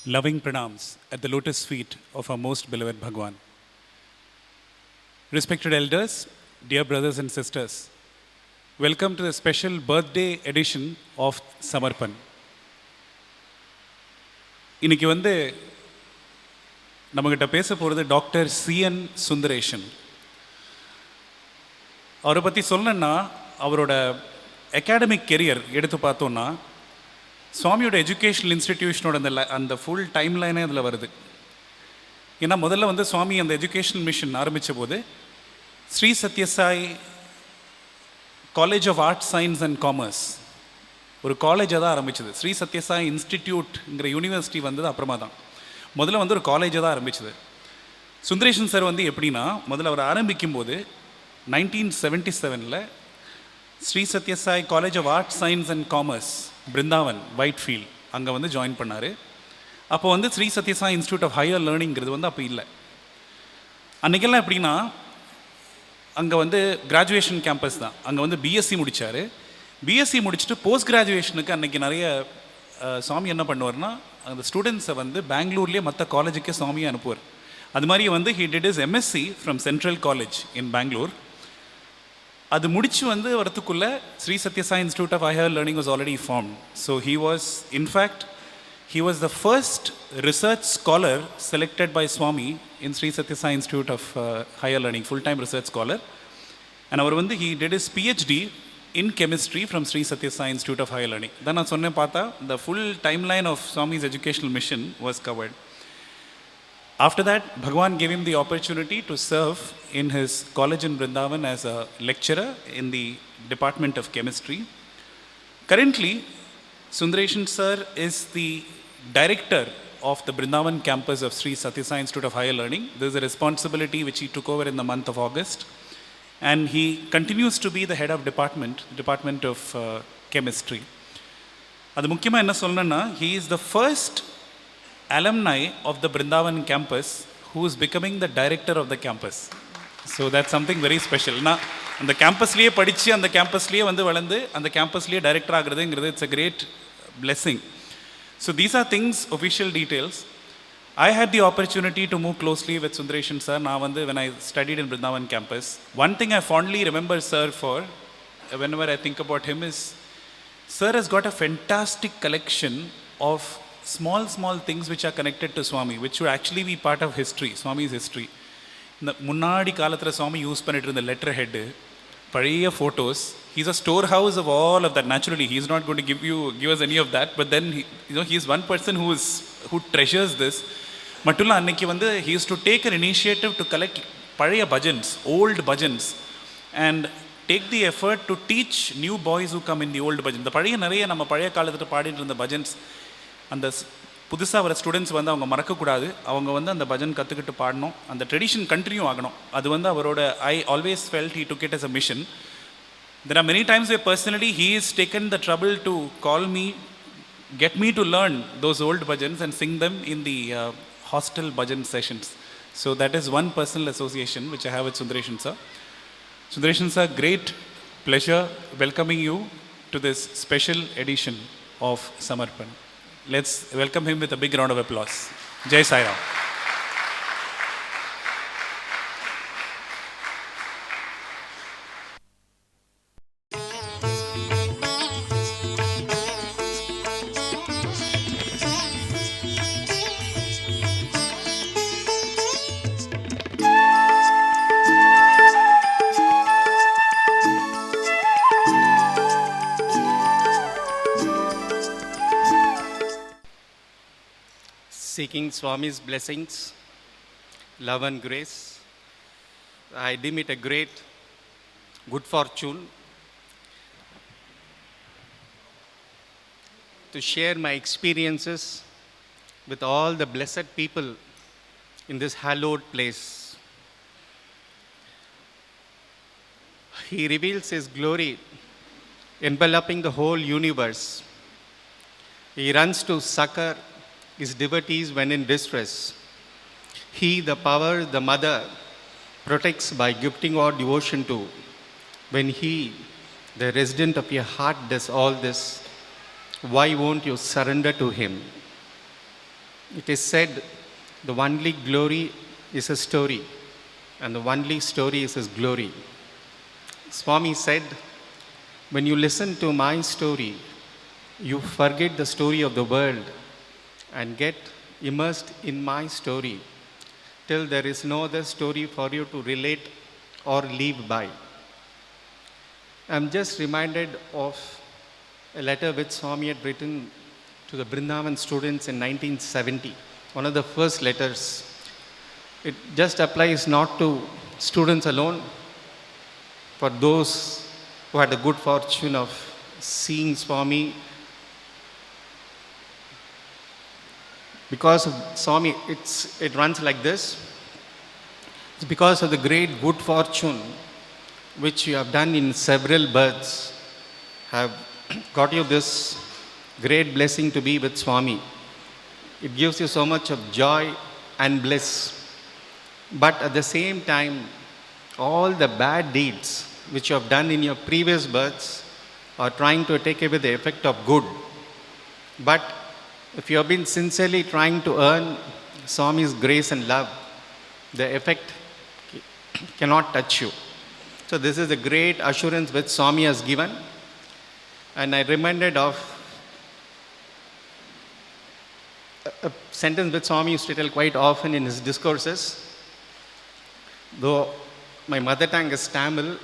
Loving pranams at the lotus feet of our most beloved Bhagwan. Respected elders, dear brothers and sisters, welcome to the special birthday edition of Samarpan. இன்னைக்கு நம்மகிட்ட பேச போகிறது doctor CN Sundaresan. அவரை பற்றி சொல்லணுன்னா அவரோட academic career எடுத்து பார்த்தோன்னா சுவாமியோட எஜுகேஷனல் இன்ஸ்டிடியூஷனோட அந்த ஃபுல் டைம் லைனே அதில் வருது. ஏன்னா முதல்ல சுவாமி அந்த எஜுகேஷனல் மிஷன் ஆரம்பித்த போது Shri Sathya Sai college of arts science and commerce ஒரு காலேஜாக தான் ஆரம்பிச்சது. ஸ்ரீ சத்யசாய் இன்ஸ்டிடியூட்ங்கிற யூனிவர்சிட்டி வந்தது அப்புறமா தான். முதல்ல ஒரு காலேஜாக தான் ஆரம்பிச்சது. சுந்தரேஷன் சார் எப்படின்னா முதல்ல அவர் ஆரம்பிக்கும் போது 1977 Sri Sathya Sai college of arts science and commerce Brindavan Whitefield அங்கே ஜாயின் பண்ணார். அப்போ Sri Sathya Sai institute of higher லேர்னிங்கிறது அப்போ இல்லை. அன்றைக்கெல்லாம் எப்படின்னா அங்கே கிராஜுவேஷன் கேம்பஸ் தான். அங்கே பிஎஸ்சி முடித்தார். பிஎஸ்சி முடிச்சுட்டு போஸ்ட் கிராஜுவேஷனுக்கு அன்றைக்கி நிறைய சுவாமி என்ன பண்ணுவார்னா அந்த ஸ்டூடெண்ட்ஸை பெங்களூர்லேயே மற்ற காலேஜுக்கே சுவாமியை அனுப்புவார். அது மாதிரி he did his MSc from central college in Bangalore. அது முடிச்சு வரத்துக்குள்ளே Sri Sathya Sai institute of higher learning was already form. So he was the first research scholar selected by Swami in Sri Sathya Sai institute of higher learning, full time research scholar. And அவர் he did his PhD in chemistry from Sri Satya Sai Institute of Higher Learning. Then I sonne paatha the full timeline of Swami's educational mission was covered. After that, Bhagwan gave him the opportunity to serve in his college in Vrindavan as a lecturer in the Department of Chemistry. Currently, Sundaresan sir is the director of the Vrindavan campus of Sri Satya Sai Institute of Higher Learning. This is a responsibility which he took over in the month of August. And he continues to be the head of Department of Chemistry. அது முக்கியமாக என்ன சொல்லணும்னா he is the first alumni of the Vrindavan campus who is becoming the director of the campus. So that's something very special. நான் அந்த கேம்பஸ்லேயே படித்து அந்த கேம்பஸ்லேயே வளர்ந்து அந்த கேம்பஸ்லேயே டைரக்டர் ஆகுறதுங்கிறது it's a great blessing. So these are things, official details. I had the opportunity to move closely with Sundaresan sir. Now, when I studied in Vrindavan campus, one thing I fondly remember sir for, whenever I think about him, is sir has got a fantastic collection of small things which are connected to Swami, which should actually be part of history, Swami's history. இந்த முன்னாடி காலத்தில் சுவாமி use பண்ணிட்டு இருந்த letter head, பழைய photos. He's a storehouse of all of that. Naturally, he's not going to give us any of that, but then he is one person who treasures this. மட்டும் இல்லை, அன்றைக்கி he used to take an initiative to collect பழைய bhajans, old bhajans, and take the effort to teach new boys who come in the old bhajan. இந்த நிறைய நம்ம பழைய காலத்தில் பாடிட்டு இருந்த பஜன்ஸ் அந்த புதுசாக வர ஸ்டூடெண்ட்ஸ் அவங்க மறக்கக்கூடாது. அவங்க அந்த பஜன் கற்றுக்கிட்டு பாடணும், அந்த ட்ரெடிஷன் கண்டினியூ ஆகணும். அது அவரோட I always felt he took it as a mission. There are many times where personally he has taken the trouble to call me, get me to learn those old bhajans and sing them in the hostel bhajan sessions. So that is one personal association which I have with Sundaresan sir. Sundaresan sir, great pleasure welcoming you to this special edition of Samarpan. Let's welcome him with a big round of applause. Jai Sai Ram. Seeking Swami's blessings, love and grace, I deem it a great good fortune to share my experiences with all the blessed people in this hallowed place. He reveals His glory enveloping the whole universe. He runs to succor His devotees when in distress. He, the power, the mother, protects by gifting our devotion to. When He, the resident of your heart, does all this, why won't you surrender to Him? It is said, the only glory is a story, and the only story is his glory. Swami said, when you listen to my story, you forget the story of the world and get immersed in my story till there is no other story for you to relate or live by. I'm just reminded of a letter which Swami had written to the Brindavan students in 1970, one of the first letters. It just applies not to students alone, for those who had the good fortune of seeing Swami. Because of Swami, it runs like this. It's because of the great good fortune which you have done in several births, have got you this great blessing to be with Swami. It gives you so much of joy and bliss. But at the same time, all the bad deeds which you have done in your previous births are trying to take away the effect of good. But if you have been sincerely trying to earn Swami's grace and love, the effect cannot touch you. So this is the great assurance which Swami has given. And I reminded of a sentence which Swami used to tell quite often in his discourses. Though my mother tongue is Tamil,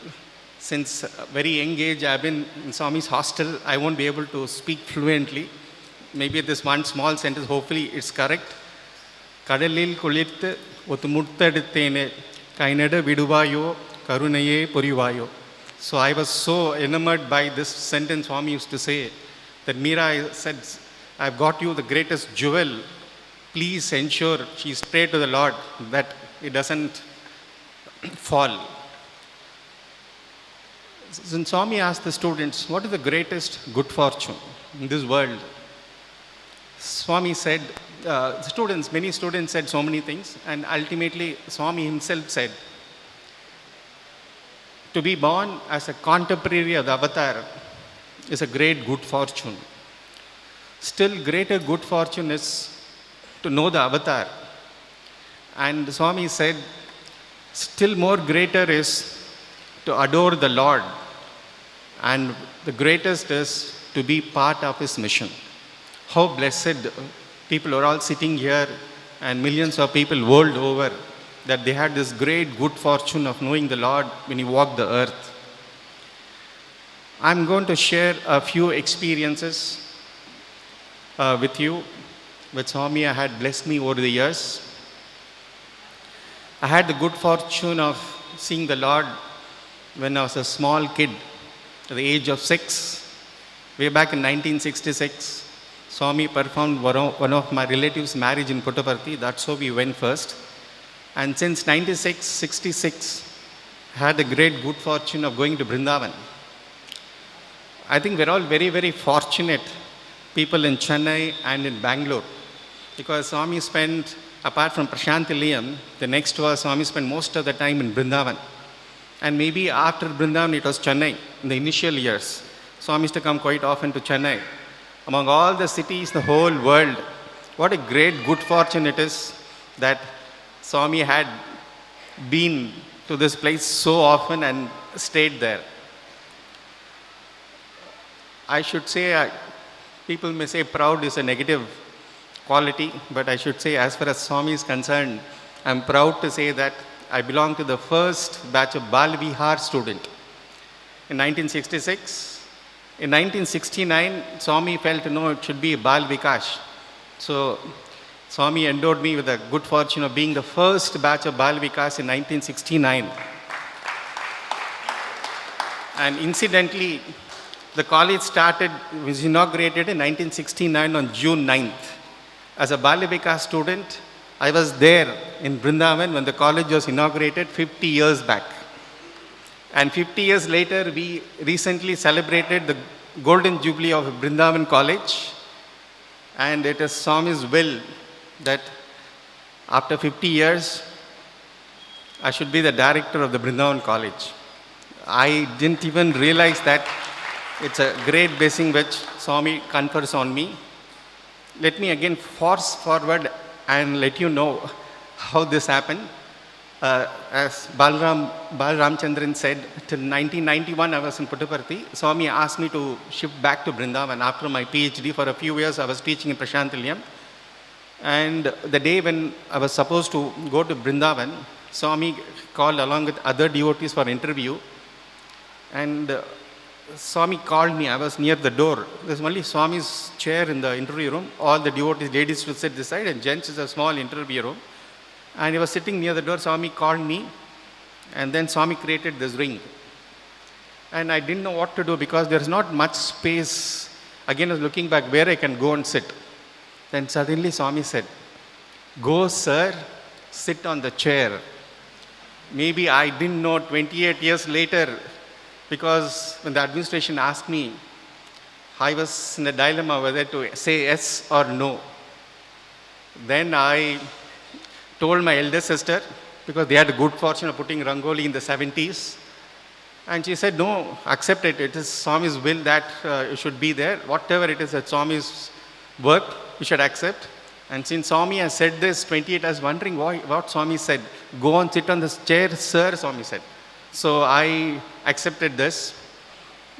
since a very young age I've been in Swami's hostel, I won't be able to speak fluently. Maybe this one small sentence, hopefully it's correct. கடலில் குளித்து ஒத்து முத்தெடுத்தேனே கைநட விடுவாயோ கருணையே புரிவாயோ. So I was so enamored by this sentence Swami used to say that Meera said, I've got you the greatest jewel. Please ensure, she's prayed to the Lord that it doesn't fall. Then Swami asked the students, what is the greatest good fortune in this world? Swami said, many students said so many things, and ultimately Swami himself said, to be born as a contemporary of the avatar is a great good fortune. Still greater good fortune is to know the avatar. And Swami said, still more greater is to adore the Lord. And the greatest is to be part of his mission. How blessed people are all sitting here, and millions of people world over, that they had this great good fortune of knowing the Lord when he walked the earth. I'm going to share a few experiences with you, which Swami had blessed me over the years. I had the good fortune of seeing the Lord when I was a small kid, at the age of 6. Way back in 1966, Swami performed one of my relatives' marriage in Puttaparthi. That's how we went first. And since 1966, I had the great good fortune of going to Vrindavan. I think we're all very, very fortunate people in Chennai and in Bangalore, because Swami spent, apart from Prashantilayam, the next was Swami spent most of the time in Vrindavan. And maybe after Vrindavan, it was Chennai in the initial years. Swami used to come quite often to Chennai. Among all the cities, the whole world, what a great good fortune it is that Swami had been to this place so often and stayed there. I should say, people may say proud is a negative quality, but I should say, as far as Swami is concerned, I'm proud to say that I belong to the first batch of Bal Vihar student. In 1966, in 1969, Swami felt, no, it should be Bal Vikash. So Swami endowed me with the good fortune of being the first batch of Bal Vikas in 1969. And incidentally, the college was inaugurated in 1969 on June 9th. As a Bal Vikas student, I was there in Vrindavan when the college was inaugurated 50 years back. And 50 years later, we recently celebrated the Golden Jubilee of Vrindavan College. And it is Swami's will that after 50 years, I should be the director of the Vrindavan College. I didn't even realize that it's a great blessing which Swami confers on me. Let me again force forward and let you know how this happened. As Balramchandran said, till 1991 I was in Puttaparthi. Swami asked me to shift back to Vrindavan after my PhD. For a few years I was teaching in Prashantilyam. And the day when I was supposed to go to Vrindavan, Swami called along with other devotees for interview. And Swami called me. I was near the door. There's only Swami's chair in the interview room. All the devotees, ladies will sit this side, and gents is a small interview room. And he was sitting near the door. Swami called me, and then Swami created this ring. And I didn't know what to do because there's not much space. Again, I was looking back where I can go and sit. Then suddenly Swami said, "Go, sir, sit on the chair." Maybe I didn't know 28 years later, because when the administration asked me, I was in a dilemma whether to say yes or no. Then I told my elder sister, because they had a good fortune of putting Rangoli in the 70s. And she said, "No, accept it. It is Swami's will that it should be there. Whatever it is that Swami's work, you should accept." And since Swami has said this 28, I was wondering what Swami said. "Go and sit on this chair, sir," Swami said. So I accepted this.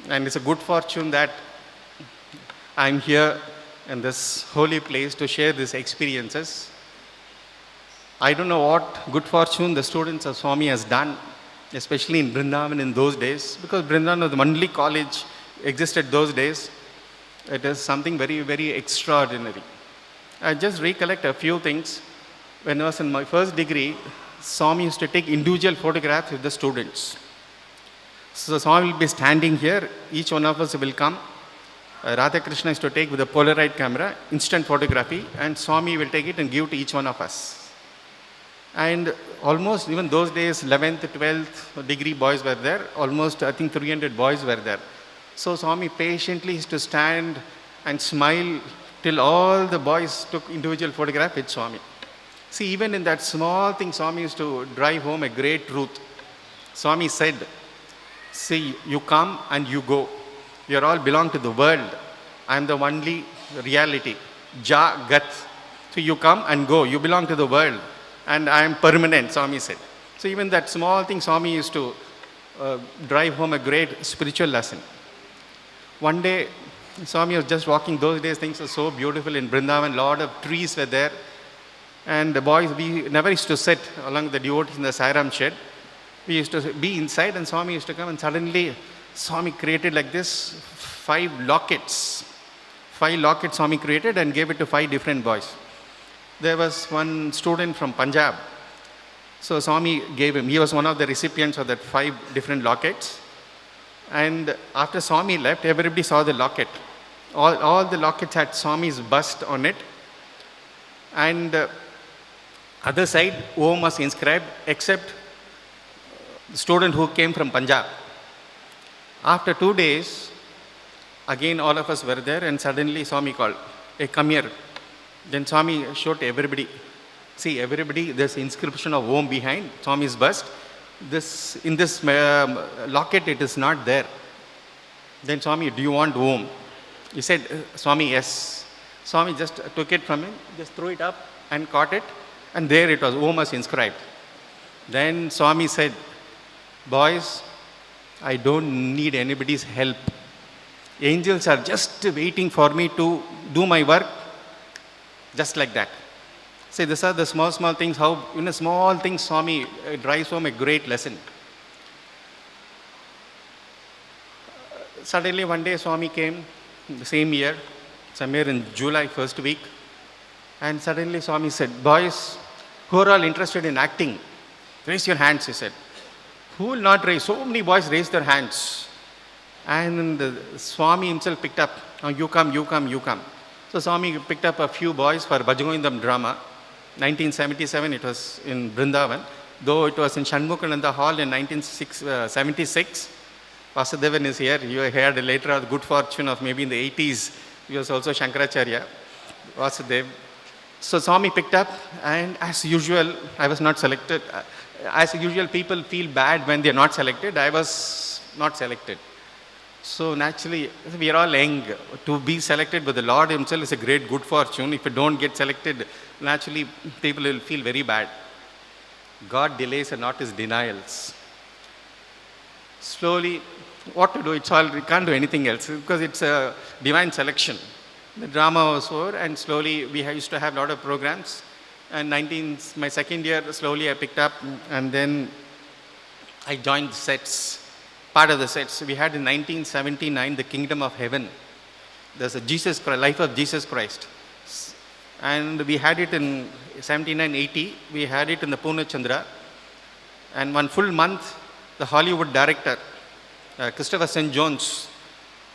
And it's a good fortune that I'm here in this holy place to share these experiences. I don't know what good fortune the students of Swami has done, especially in Vrindavan in those days, because Vrindavan was the only college existed those days. It is something very, very extraordinary. I just recollect a few things. When I was in my first degree, Swami used to take individual photographs with the students. So Swami will be standing here, each one of us will come. Radha Krishna used to take with a Polaroid camera, instant photography, and Swami will take it and give to each one of us. And almost, even those days, 11th, 12th degree boys were there. Almost, I think, 300 boys were there. So Swami patiently used to stand and smile till all the boys took individual photograph with Swami. See, even in that small thing, Swami used to drive home a great truth. Swami said, "See, you come and you go. You all belong to the world. I am the only reality. Jagat. So you come and go. You belong to the world. And I am permanent," Swami said. So even that small thing, Swami used to drive home a great spiritual lesson. One day, Swami was just walking. Those days, things were so beautiful in Vrindavan. A lot of trees were there. And the boys, we never used to sit along with the devotees in the Sairam shed. We used to be inside, and Swami used to come, and suddenly Swami created like this 5 lockets. 5 lockets Swami created and gave it to 5 different boys. There was one student from Punjab. So Swami gave him, he was one of the recipients of that 5 different lockets. And after Swami left, everybody saw the locket. All the lockets had Swami's bust on it. And other side, Om was inscribed, except the student who came from Punjab. After 2 days, again all of us were there, and suddenly Swami called, "Hey, come here." Then Swami showed to everybody. See, everybody, there's inscription of Om behind Swami's bust. In this locket, it is not there. Then Swami, "Do you want Om?" He said, "Swami, yes." Swami just took it from him, just threw it up and caught it. And there it was, Om was inscribed. Then Swami said, "Boys, I don't need anybody's help. Angels are just waiting for me to do my work." Just like that. See, these are the small things, how in a small thing Swami drives home a great lesson. Suddenly one day Swami came, the same year, somewhere in July, first week. And suddenly Swami said, "Boys, who are all interested in acting, raise your hands," he said. Who will not raise? So many boys raised their hands. And the Swami himself picked up, "Oh, you come, you come, you come." So Swami picked up a few boys for Bhajagovindam drama. 1977, it was in Vrindavan. Though it was in Shanmukananda Hall in 1976. Vasudevan is here. You had later on the good fortune of maybe in the 80s. He was also Shankaracharya, Vasudev. So Swami picked up, and as usual, I was not selected. As usual, people feel bad when they are not selected. I was not selected. So naturally, we are all young. To be selected with the Lord Himself is a great good fortune. If you don't get selected, naturally people will feel very bad. God delays and not His denials. Slowly, what to do? It's all, we can't do anything else because it's a divine selection. The drama was over, and slowly we used to have a lot of programs. And my second year, slowly I picked up, and then I joined the sets, part of the sets. We had in 1979 the Kingdom of Heaven. There's a life of Jesus Christ. And we had it in 79-80. We had it in the Pune Chandra. And one full month, the Hollywood director, Christopher St. Jones,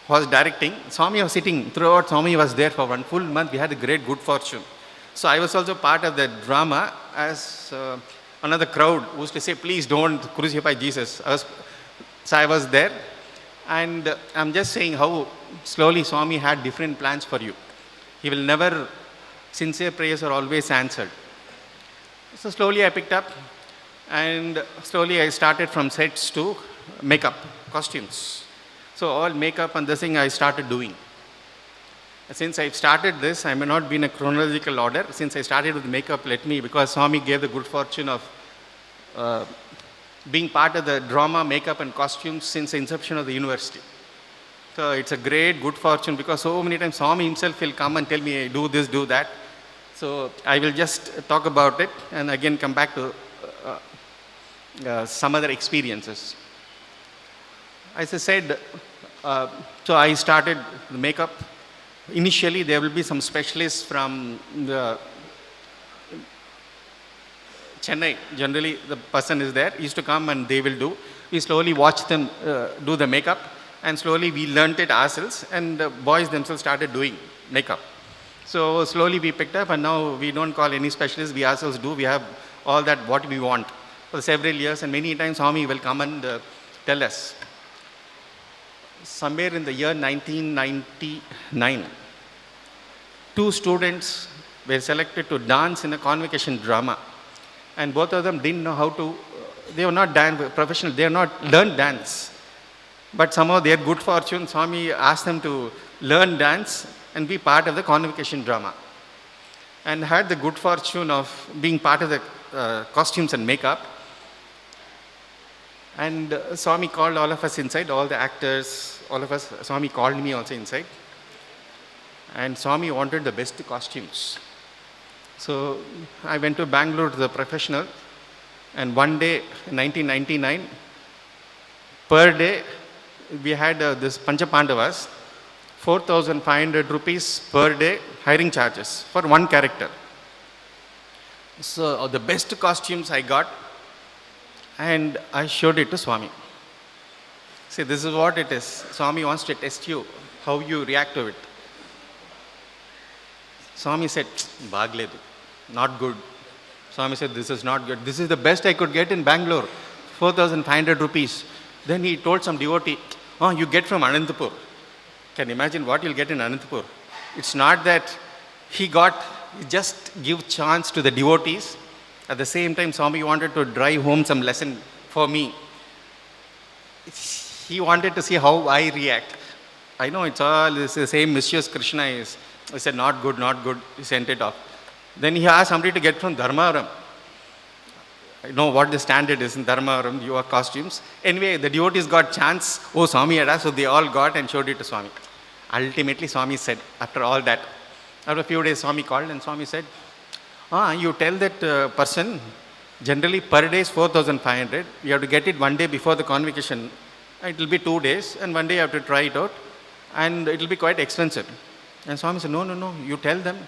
was directing. Swami was sitting throughout. Swami was there for one full month. We had a great good fortune. So I was also part of the drama as another crowd who used to say, please don't crucify Jesus. So I was there. And I'm just saying how slowly Swami had different plans for you. He will never, sincere prayers are always answered. So slowly I picked up, and slowly I started from sets to makeup, costumes. So all makeup and this thing I started doing. Since I started this, I may not be in a chronological order. Since I started with makeup, because Swami gave the good fortune of being part of the drama, makeup and costumes since the inception of the university. So it's a great good fortune because so many times Swami himself will come and tell me, hey, do this, do that. So I will just talk about it and again come back to some other experiences. As I said, so I started the makeup. Initially, there will be some specialists from the Chennai. Generally, the person is there. He used to come and they will do. We slowly watch them do the makeup, and slowly we learnt it ourselves, and the boys themselves started doing makeup. So slowly we picked up, and now we don't call any specialists. We ourselves do. We have all that what we want for several years, and many times Swami will come and tell us. Somewhere in the year 1999, 2 students were selected to dance in a convocation drama. And both of them didn't know how to, they were not professional, they have not learned dance. But somehow their good fortune, Swami asked them to learn dance and be part of the convocation drama. And had the good fortune of being part of the costumes and makeup. And Swami called all of us inside, all the actors, all of us. Swami called me also inside. And Swami wanted the best costumes. So I went to Bangalore to the professional. And one day, in 1999, per day, we had this Pancha Pandavas, 4,500 rupees per day hiring charges for one character. So the best costumes I got, and I showed it to Swami. See, this is what it is. Swami wants to test you, how you react to it. Swami said, Bagledu, not good. Swami said, this is not good. This is the best I could get in Bangalore, 4,500 rupees. Then he told some devotee, oh, you get from Anantapur. Can you imagine what you'll get in Anantapur? It's not that he just give chance to the devotees. At the same time, Swami wanted to drive home some lesson for me. He wanted to see how I react. I know it's the same mischievous Krishna is. I said, not good, not good. He sent it off. Then he asked somebody to get from Dharmavaram. I know what the standard is in Dharmavaram, your costumes. Anyway, the devotees got chance. Oh, Swami had asked, so they all got and showed it to Swami. Ultimately, Swami said, after all that, after a few days, Swami called and Swami said, you tell that person, generally per day is 4,500. You have to get it one day before the convocation. It will be 2 days, and one day you have to try it out, and it will be quite expensive. And Swami said, no, you tell them.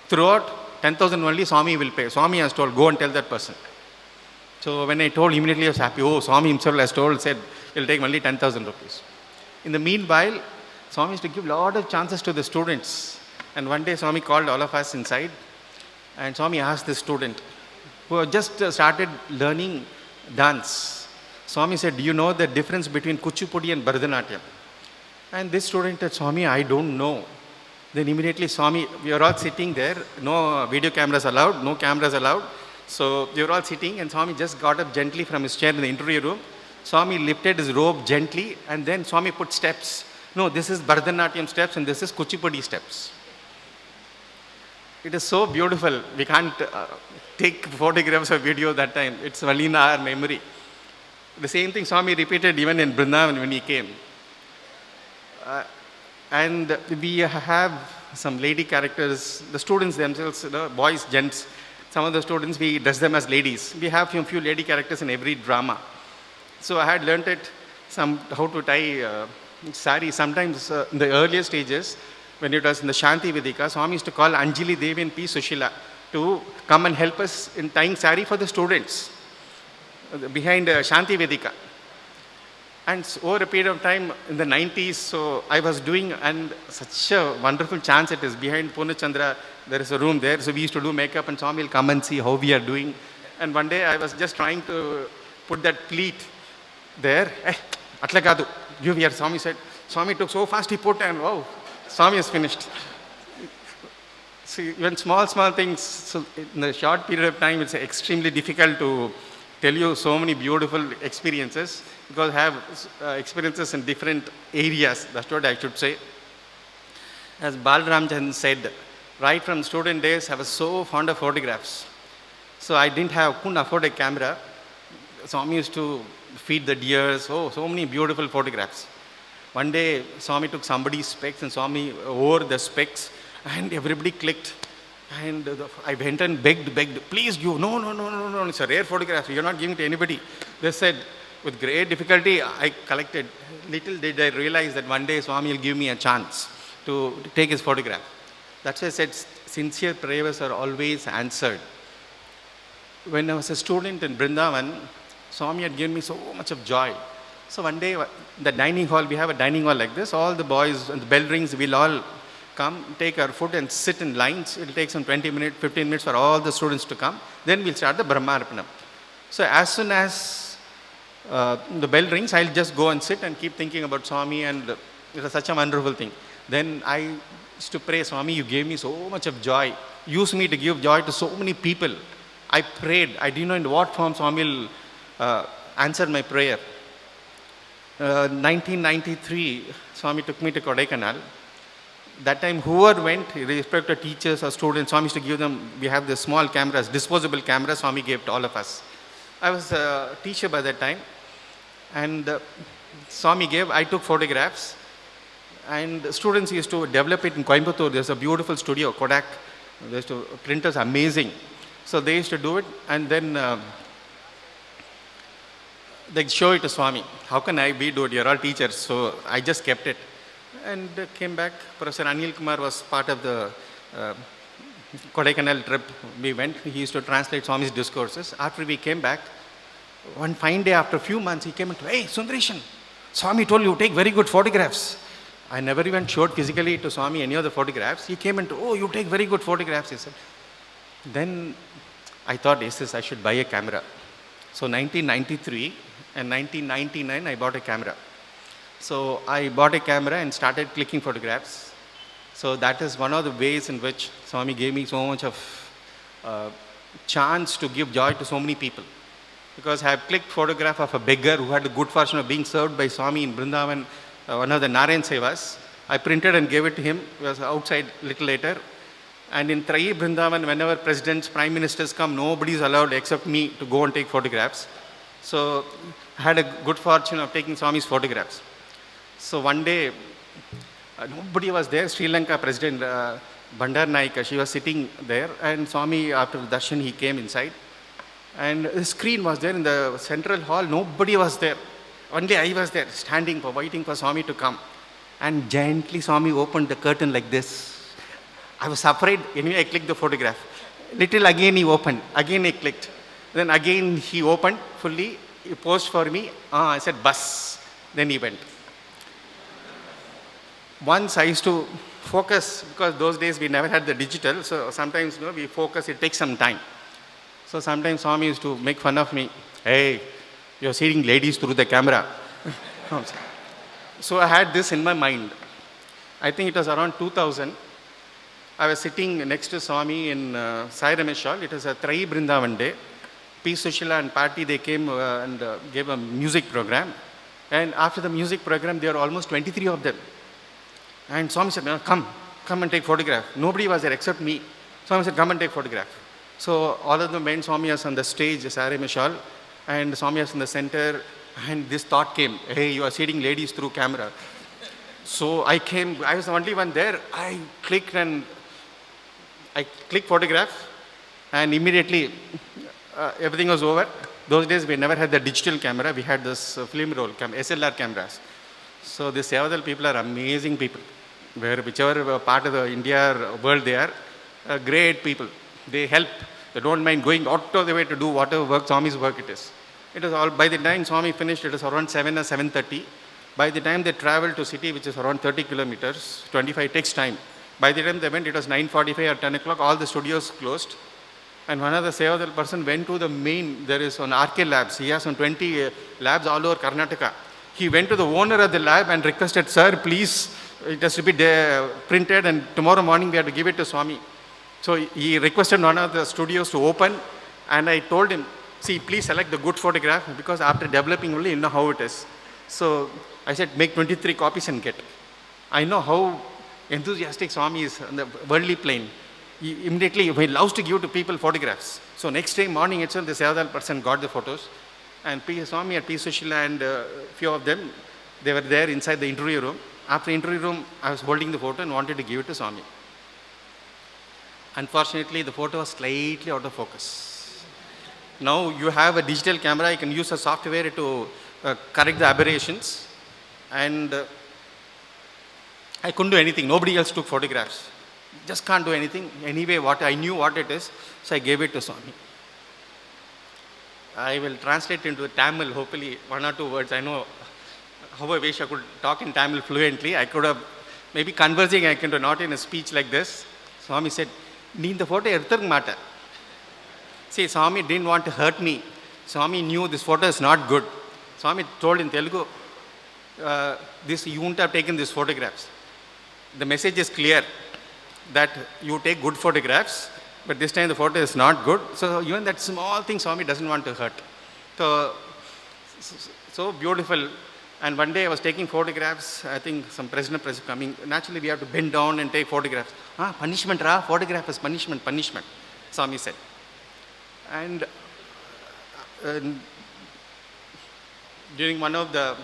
Throughout 10,000 only Swami will pay. Swami has told, go and tell that person. So when I told, immediately I was happy. Oh, Swami himself has told, said, he'll take only 10,000 rupees. In the meanwhile, Swami used to give a lot of chances to the students. And one day Swami called all of us inside, and Swami asked the student, who had just started learning dance. Swami said, do you know the difference between Kuchipudi and Bharatanatyam? And this student said, Swami, I don't know. Then immediately Swami, we were all sitting there, no video cameras allowed, no cameras allowed. So we were all sitting, and Swami just got up gently from his chair in the interview room, Swami lifted his robe gently and then Swami put steps. No, this is Bharatanatyam steps and this is Kuchipudi steps. It is so beautiful. We can't take photographs or video that time. It's only in our memory. The same thing Swami repeated even in Vrindavan when he came. And we have some lady characters, the students themselves, the boys, gents, some of the students, we dress them as ladies. We have a few lady characters in every drama. So I had learnt it, how to tie sari. Sometimes in the earlier stages, when it was in the Shanti Vedika, Swami used to call Anjali Devi and P. Sushila to come and help us in tying sari for the students behind Shanti Vedika. And over a period of time in the 90s, so I was doing, and such a wonderful chance it is. Behind Purnachandra, there is a room there. So we used to do makeup and Swami will come and see how we are doing. And one day I was just trying to put that pleat there. Atla kadu. You here, Swami said. Swami took so fast he put and wow, Swami has finished. See, even small things, so in a short period of time, it's extremely difficult to tell you so many beautiful experiences because I have experiences in different areas. That's what I should say. As Balramchan said, right from student days, I was so fond of photographs. So I couldn't afford a camera. Swami used to feed the deers. Oh, so many beautiful photographs. One day, Swami took somebody's specs and Swami wore the specs and everybody clicked. And I went and begged, please give, no, it's a rare photograph, you're not giving it to anybody. They said, with great difficulty, I collected. Little did I realize that one day Swami will give me a chance to take his photograph. That's why I said, sincere prayers are always answered. When I was a student in Vrindavan, Swami had given me so much of joy. So one day, the dining hall, we have a dining hall like this, all the boys, and the bell rings, we'll all come, take our food and sit in lines. It will take some 20 minutes, 15 minutes for all the students to come. Then we'll start the Brahmarpanam. So as soon as the bell rings, I'll just go and sit and keep thinking about Swami, and it was such a wonderful thing. Then I used to pray, Swami, you gave me so much of joy. Use me to give joy to so many people. I prayed. I didn't know in what form Swami will answer my prayer. 1993, Swami took me to Kodaikanal. That time, whoever went, irrespective of teachers or students, Swami used to give them, we have the small cameras, disposable cameras, Swami gave to all of us. I was a teacher by that time, and Swami gave, I took photographs, and students used to develop it in Coimbatore. There's a beautiful studio, Kodak. There's printers, amazing. So they used to do it, and then they show it to Swami. How can I do it? You're all teachers. So I just kept it. And came back. Professor Anil Kumar was part of the Kodaikanal trip. We went. He used to translate Swami's discourses. After we came back, one fine day after a few months, he came and told, hey, Sundaresan, Swami told you take very good photographs. I never even showed physically to Swami any of the photographs. He came and told, oh, you take very good photographs, he said. Then I thought, yes, I should buy a camera. So 1993 and 1999, I bought a camera. So I bought a camera and started clicking photographs. So that is one of the ways in which Swami gave me so much of chance to give joy to so many people. Because I have clicked photograph of a beggar who had the good fortune of being served by Swami in Vrindavan, one of the Narayan Sevas. I printed and gave it to him. He was outside a little later. And in Trai Vrindavan, whenever presidents, prime ministers come, nobody is allowed except me to go and take photographs. So I had a good fortune of taking Swami's photographs. So one day, nobody was there. Sri Lanka President Bandar Naika, she was sitting there, and Swami, after the darshan, he came inside. And the screen was there in the central hall. Nobody was there. Only I was there, standing for, waiting for Swami to come. And gently Swami opened the curtain like this. I was afraid. Anyway, I clicked the photograph. Little again he opened. Again I clicked. Then again he opened fully. He posed for me. I said, bus. Then he went. Once I used to focus, because those days we never had the digital, so sometimes we focus, it takes some time. So sometimes Swami used to make fun of me. Hey, you're seeing ladies through the camera. So I had this in my mind. I think it was around 2000. I was sitting next to Swami in Sai Ramesh Hall. It was a Trai Vrindavan day. P. Sushila and Party, they came and gave a music program. And after the music program, there were almost 23 of them. And Swami said, "No, come and take photograph." Nobody was there except me. Swami said, "Come and take photograph." So all of them went. Swami was on the stage, Sare Mishal, and Swami was in the center. And this thought came, "Hey, you are seating ladies through camera." So I came, I was the only one there. I clicked photograph, and immediately everything was over. Those days we never had the digital camera, we had this film roll, SLR cameras. So the Sevadal people are amazing people. Whichever part of the India or world they are, great people. They help. They don't mind going out of the way to do whatever work, Swami's work it is. It was all, by the time Swami finished, it was around 7 or 7:30. By the time they traveled to city, which is around 30 kilometers, 25 takes time. By the time they went, it was 9:45 or 10 o'clock, all the studios closed. And one of the Sevadal person went to the main, there is on RK labs. He has some 20 labs all over Karnataka. He went to the owner of the lab and requested, "Sir, please, it has to be printed and tomorrow morning we have to give it to Swami." So he requested one of the studios to open, and I told him, "See, please select the good photograph, because after developing only you know how it is." So I said, "Make 23 copies and get." I know how enthusiastic Swami is on the worldly plane. He immediately, he loves to give to people photographs. So next day morning itself, the Sevadal person got the photos, and Swami and P. Sushila and few of them, they were there inside the interview room. After interview room, I was holding the photo and wanted to give it to Swami. Unfortunately, the photo was slightly out of focus. Now you have a digital camera, you can use a software to correct the aberrations, and I couldn't do anything. Nobody else took photographs. Just can't do anything. Anyway, I knew what it is, so I gave it to Swami. I will translate into Tamil, hopefully one or two words. I know how I wish I could talk in Tamil fluently. I could have maybe conversing, I can do, not in a speech like this. Swami said, "Nee the photo edutharka maata." See, Swami didn't want to hurt me. Swami knew this photo is not good. Swami told in Telugu, you wouldn't have taken these photographs. The message is clear that you take good photographs, but this time the photo is not good. So even that small thing Swami doesn't want to hurt. So beautiful. And one day I was taking photographs. I think some president coming. Naturally we have to bend down and take photographs. Punishment, photograph is punishment. Swami said. And during one of the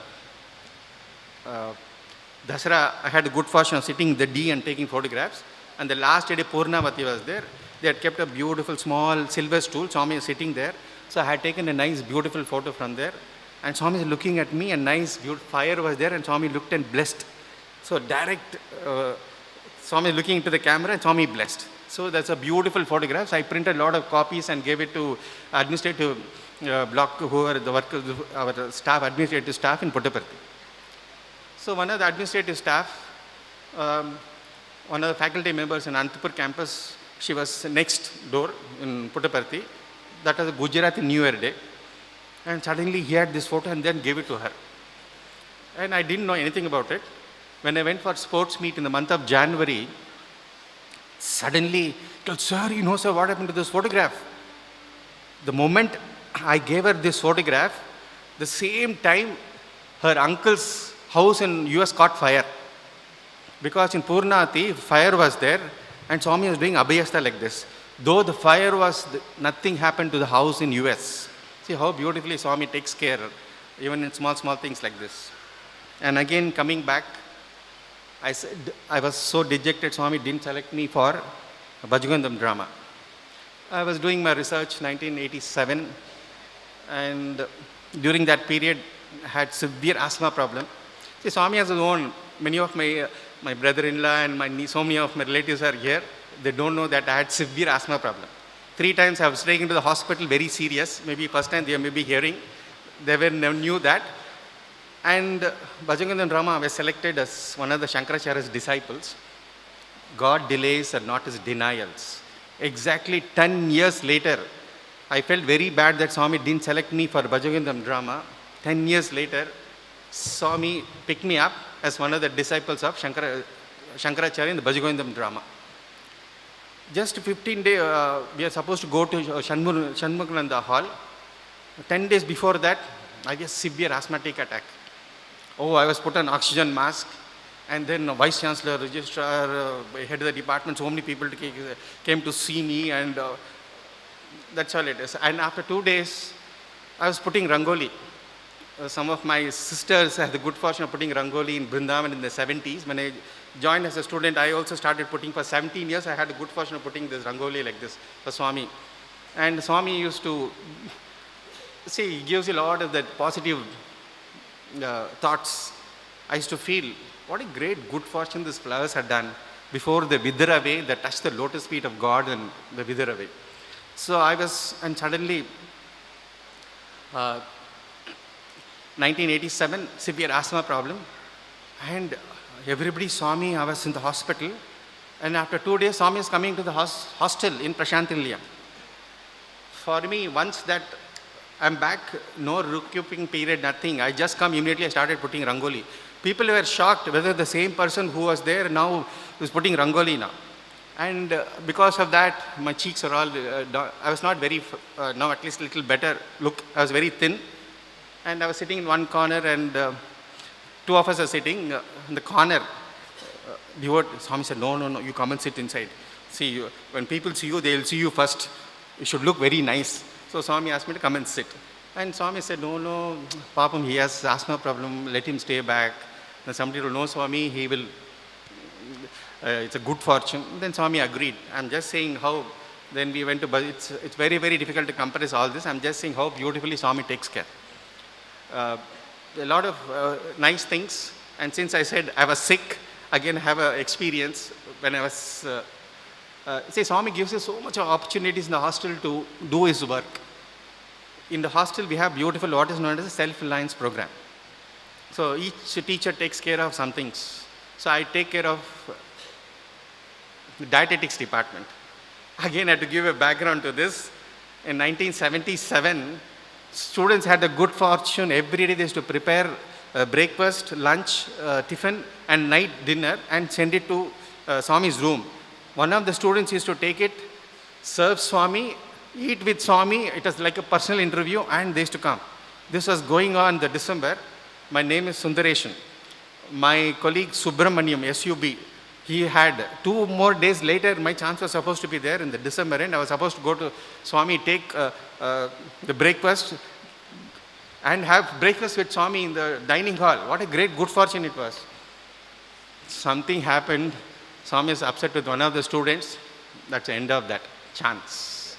Dasara, I had the good fortune of sitting in the D and taking photographs. And the last day, Purnavati was there. They had kept a beautiful small silver stool. Swami is sitting there. So I had taken a nice, beautiful photo from there. And Swami is looking at me, and nice, beautiful fire was there, and Swami looked and blessed. So direct, Swami looking into the camera, and Swami blessed. So that's a beautiful photograph. So I printed a lot of copies and gave it to administrative block, who are the workers, our staff, administrative staff in Puttaparthi. So one of the administrative staff, one of the faculty members in Anantapur campus, she was next door in Puttaparthi. That was a Gujarati New Year day. And suddenly he had this photo and then gave it to her. And I didn't know anything about it. When I went for sports meet in the month of January, suddenly, told, "Sir, you know, sir, what happened to this photograph?" The moment I gave her this photograph, the same time her uncle's house in US caught fire. Because in Purnati, fire was there, and Swami was doing abhyasta like this. Though the fire was, nothing happened to the house in US. See how beautifully Swami takes care, even in small things like this. And again, coming back, I said, I was so dejected, Swami didn't select me for Bhajagandam drama. I was doing my research 1987, and during that period, I had severe asthma problem. See, Swami has his own, many of my brother-in-law and so many of my relatives are here. They don't know that I had severe asthma problem. 3 times I was taken to the hospital, very serious. Maybe first time they may be hearing. They never knew that. And Bhajagandam drama was selected as one of the Shankaracharya's disciples. God delays are not his denials. Exactly 10 years later, I felt very bad that Swami didn't select me for Bhajagandam drama. 10 years later, Swami picked me up as one of the disciples of Shankaracharya in the Bhajagandam drama. Just 15 days, we are supposed to go to Shanmugananda hall. 10 days before that, I had a severe asthmatic attack. Oh, I was put on oxygen mask, and then Vice Chancellor, Registrar, head of the department, so many people came to see me, and that's all it is. And after 2 days, I was putting Rangoli. Some of my sisters had the good fortune of putting Rangoli in Brindavan in the 70s. When I joined as a student, I also started putting for 17 years. I had the good fortune of putting this Rangoli like this for Swami. And Swami used to, see, he gives you a lot of that positive thoughts. I used to feel, what a great good fortune these flowers had done before they wither away, they touch the lotus feet of God and they wither away. So I was, and suddenly, 1987, severe asthma problem, and everybody saw me. I was in the hospital, and after 2 days, Swami is coming to the hostel in Prashantilyam. For me, once that I'm back, no recouping period, nothing. I just come immediately, I started putting Rangoli. People were shocked whether the same person who was there now is putting Rangoli now. And because of that, my cheeks are all, I was not very, now at least a little better look. I was very thin. And I was sitting in one corner, and two of us are sitting in the corner. Swami said, no, you come and sit inside. See, when people see you, they'll see you first. You should look very nice. So Swami asked me to come and sit. And Swami said, no, Papam, he has asthma problem, let him stay back. Then somebody will know Swami, he will, it's a good fortune. Then Swami agreed. I'm just saying how, then we went to, but it's very, very difficult to compress all this. I'm just saying how beautifully Swami takes care. A lot of nice things. And since I said I was sick, again I have an experience when I was, Swami gives us so much opportunities in the hostel to do his work. In the hostel, we have beautiful, what is known as a self-reliance program. So each teacher takes care of some things. So I take care of the dietetics department. Again, I have to give a background to this. In 1977, students had the good fortune, every day they used to prepare breakfast, lunch, tiffin, and night dinner and send it to Swami's room. One of the students used to take it, serve Swami, eat with Swami. It was like a personal interview, and they used to come. This was going on in December. My name is Sundaresan. My colleague Subramaniam, SUB, he had 2 more days later, my chance was supposed to be there in the December end. I was supposed to go to Swami, take the breakfast and have breakfast with Swami in the dining hall. What a great good fortune it was. Something happened. Swami is upset with one of the students. That's the end of that chance.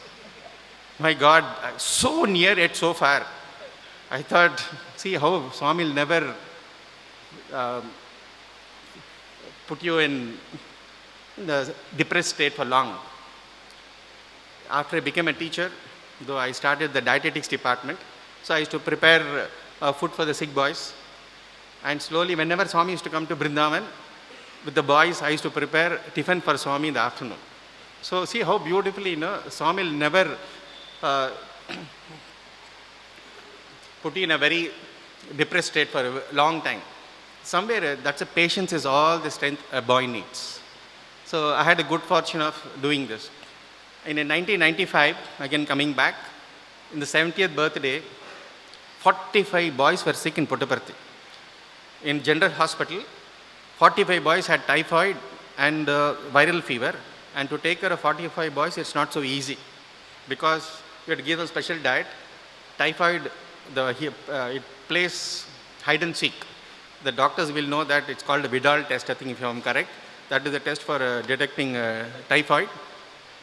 My God, so near yet so far. I thought, see how Swami will never put you in the depressed state for long. After I became a teacher, though I started the dietetics department, so I used to prepare food for the sick boys. And slowly, whenever Swami used to come to Brindavan, with the boys, I used to prepare tiffin for Swami in the afternoon. So see how beautifully, Swami will never put you in a very depressed state for a long time. Somewhere, that's a patience is all the strength a boy needs. So I had a good fortune of doing this. In 1995, again coming back, in the 70th birthday, 45 boys were sick in Puttaparthi. In General Hospital, 45 boys had typhoid and viral fever. And to take care of 45 boys, it's not so easy because you have to give them special diet. Typhoid, it plays hide and seek. The doctors will know that it's called a Vidal test, I think, if I'm correct. That is a test for detecting typhoid.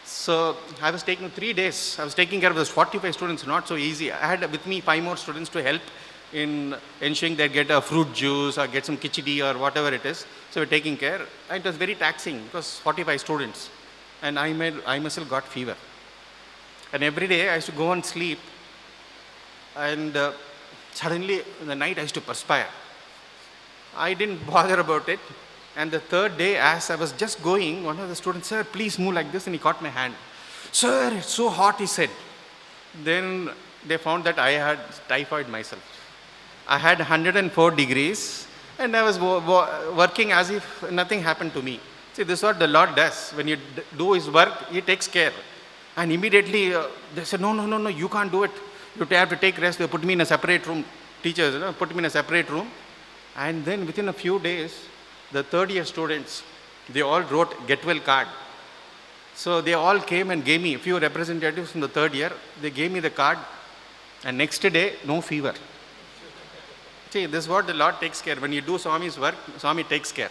So I was taking 3 days. I was taking care of those 45 students, not so easy. I had with me 5 more students to help in ensuring they get a fruit juice or get some khichdi or whatever it is. So we're taking care. And it was very taxing because 45 students. And I myself got fever. And every day I used to go and sleep. And suddenly in the night I used to perspire. I didn't bother about it. And the 3rd day, as I was just going, one of the students, sir, please move like this. And he caught my hand. Sir, it's so hot, he said. Then they found that I had typhoid myself. I had 104 degrees and I was working as if nothing happened to me. See, this is what the Lord does. When you do His work, He takes care. And immediately they said, no, you can't do it. You have to take rest. They put me in a separate room. Teachers, put me in a separate room. And then within a few days, the third year students, they all wrote get well card. So they all came and gave me, a few representatives from the third year, they gave me the card, and next day, no fever. See, this is what the Lord takes care. When you do Swami's work, Swami takes care.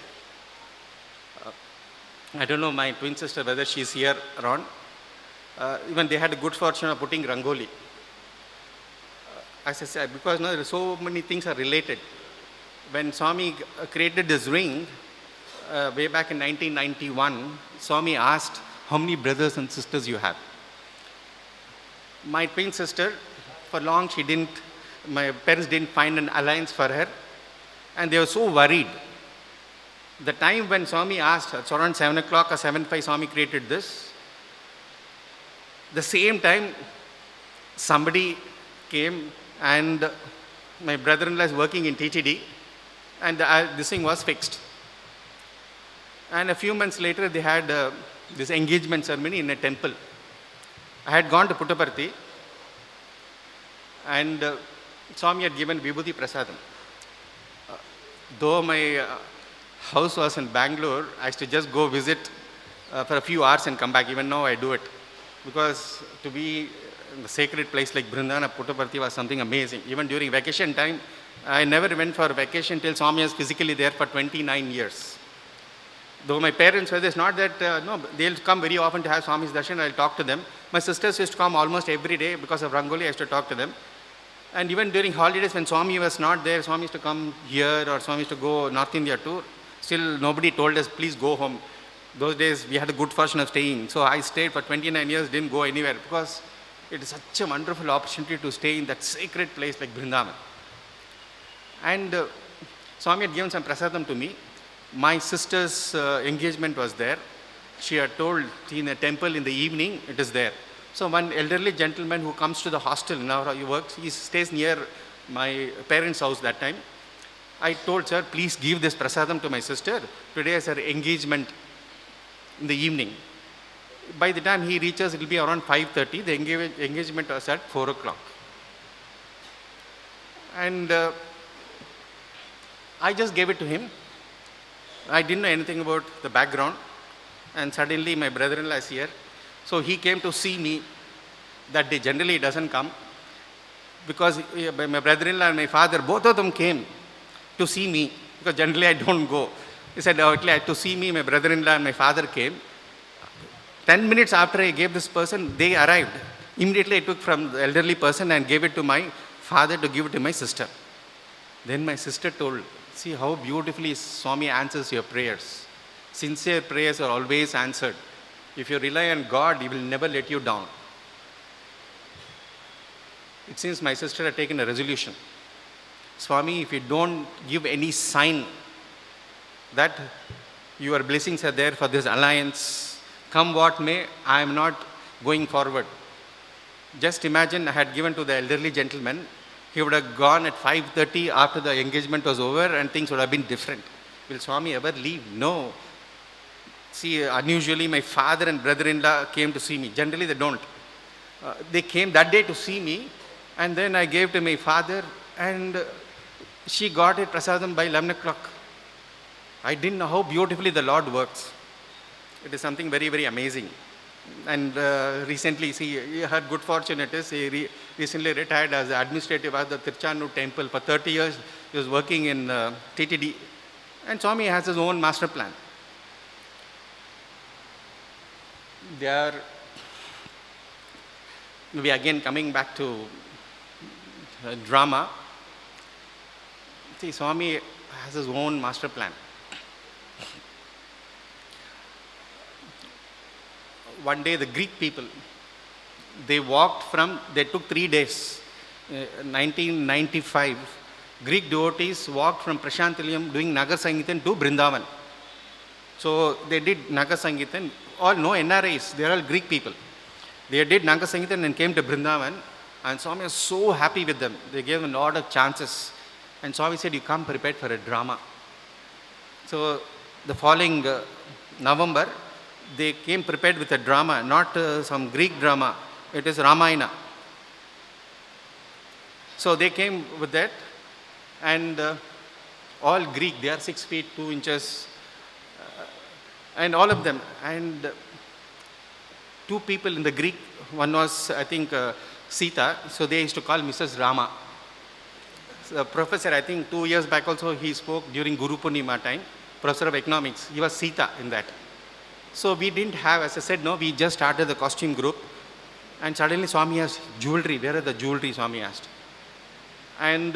I don't know my twin sister whether she's here around. Even they had a good fortune of putting Rangoli. As I said, because now there are so many things are related. When Swami created this ring, way back in 1991, Swami asked, how many brothers and sisters you have? My twin sister, for long my parents didn't find an alliance for her, and they were so worried. The time when Swami asked, it's around 7 o'clock or 7:05, Swami created this. The same time, somebody came, and my brother-in-law is working in TTD, and this thing was fixed. And a few months later, they had this engagement ceremony in a temple. I had gone to Puttaparthi, and Swami had given Vibhuti Prasadam. Though my house was in Bangalore, I used to just go visit for a few hours and come back. Even now I do it. Because to be in a sacred place like Brindana, Puttaparthi was something amazing. Even during vacation time, I never went for vacation till Swami was physically there for 29 years. Though my parents were, it's not that, no, they'll come very often to have Swami's darshan, I'll talk to them. My sisters used to come almost every day because of Rangoli, I used to talk to them. And even during holidays when Swami was not there, Swami used to come here or Swami used to go North India tour. Still nobody told us, please go home. Those days we had a good fortune of staying. So I stayed for 29 years, didn't go anywhere because it is such a wonderful opportunity to stay in that sacred place like Vrindavan. And Swami had given some prasadam to me. My sister's engagement was there. She had told, see, in a temple in the evening, it is there. So one elderly gentleman who comes to the hostel, now he works, he stays near my parents' house that time. I told, sir, please give this prasadam to my sister. Today is her engagement in the evening. By the time he reaches, it will be around 5:30. The engagement was at 4 o'clock. And I just gave it to him. I didn't know anything about the background. And suddenly my brother-in-law is here. So he came to see me that day. Generally he doesn't come. Because my brother-in-law and my father, both of them came to see me. Because generally I don't go. He said, to see me, my brother-in-law and my father came. 10 minutes after I gave this person, they arrived. Immediately I took from the elderly person and gave it to my father to give it to my sister. Then my sister told, see how beautifully Swami answers your prayers. Sincere prayers are always answered. If you rely on God, He will never let you down. It seems my sister had taken a resolution. Swami, if you don't give any sign that your blessings are there for this alliance, come what may, I am not going forward. Just imagine I had given to the elderly gentleman. He would have gone at 5:30 after the engagement was over and things would have been different. Will Swami ever leave? No. See, unusually my father and brother-in-law came to see me. Generally they don't. They came that day to see me, and then I gave to my father, and she got it prasadam by 11 o'clock. I didn't know how beautifully the Lord works. It is something very, very amazing. And recently, see, he had good fortune it is. He recently retired as administrative at the Tirchannur temple. For 30 years, he was working in TTD. And Swami has his own master plan. We are again coming back to drama. See, Swami has his own master plan. One day the Greek people, they took 3 days. 1995, Greek devotees walked from Prashantilayam doing Nagar Sangeetan to Brindavan. So they did Nagar Sangeetan, all no NRIs, they are all Greek people. They did Nagar Sangeetan and came to Brindavan, and Swami was so happy with them. They gave them a lot of chances. And Swami said, you come prepared for a drama. So the following November, they came prepared with a drama, not some Greek drama. It is Ramayana. So they came with that, and all Greek. They are 6 feet 2 inches, and all of them. And two people in the Greek. One was, I think, Sita. So they used to call Mrs. Rama. So the professor, I think 2 years back also, he spoke during Guru Purnima time. Professor of economics. He was Sita in that. So we didn't have, as I said, no, we just started the costume group. And suddenly Swami asked, jewelry, where are the jewelry, Swami asked. And